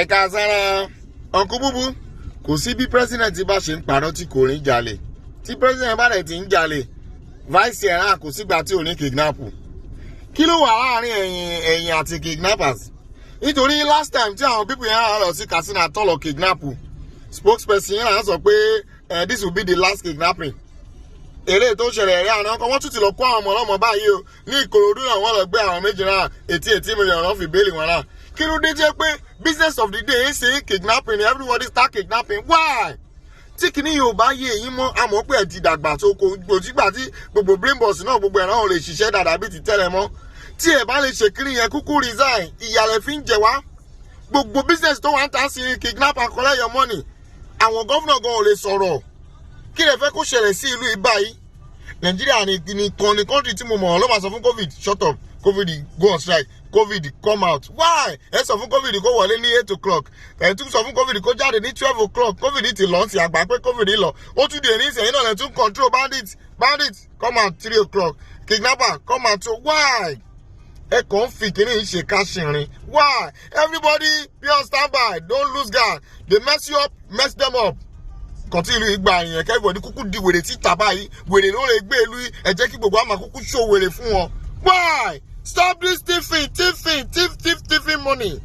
ẹ̀ka sára Uncle Bubu kò sí bí president bá ṣe ń parọ́ tí kò ní jalè tí president bá dẹ̀ ti ń jalè vice chair kò sígbà tí ò ní kidnap kí ló wà láàrin ẹ̀yin àti kidnappers nítorí last time tí àwọn people yẹn lọ sí Katsina tó lọ kidnap spokesperson yẹn sọ pé this will be the last kidnapping èrè tó ṣẹlẹ̀ rí àná kan wọ́n tún ti lọ kó àwọn ọmọ ọlọ́mọ báyìí o ní Ìkòròdú náà wọ́n lọ gbé àwọn méjì náà 80 million wọ́n fi bẹ́ẹ̀lì wọn náà kí ló dé jẹ́ pé business of the day ṣe kidnapping everybody start kidnapping why tí kìíní yóò bá yé èyí mọ́ àmọ́ pé ẹ̀ ti dàgbà tó kò gbòtígbà tí gbogbo brain box náà gbogbo ẹ̀rọ ò lè ṣiṣẹ́ dáadáa bí ti tẹ́lẹ̀ mọ́ tí ẹ̀ bá lè ṣe kiri yẹn kúkú resign ìyàlẹ̀ fi ń jẹ wá gbogbo business tó wà ń ta sí kidnap and collect your money àwọn gọ́fúnà gan ò lè sọ̀rọ̀ kí lè fẹ́ kó ṣẹlẹ̀ sí ìlú ìbá yìí Nàìjíríà nìkan ní country tí mo mọ̀ ló máa sọ fún COVID shut up COVID go on strike COVID come out why ẹ sọ fún COVID kó wọlé ní 8 o'clock ẹ tún sọ fún COVID kó jáde ní 12 o'clock COVID ti lọ sí àgbà pé COVID lọ ó tún dé ní ìsẹ̀yìn náà lẹ tún control bandit come out 3 o'clock kidnapper come out so why ẹ kàn ń fi kìíní ṣe ká ṣìnrin why everybody be on standby don't lose guard they mess you up mess them up kàn tí ìlú ìgbà yẹn kẹ́bọ̀dì kúkú di wèrè títa báyìí wèrè ló lè gbé ìlú ẹ jẹ́ kí gbogbo àmà kúkú ṣó wèrè fún wọn why stop this thieving money.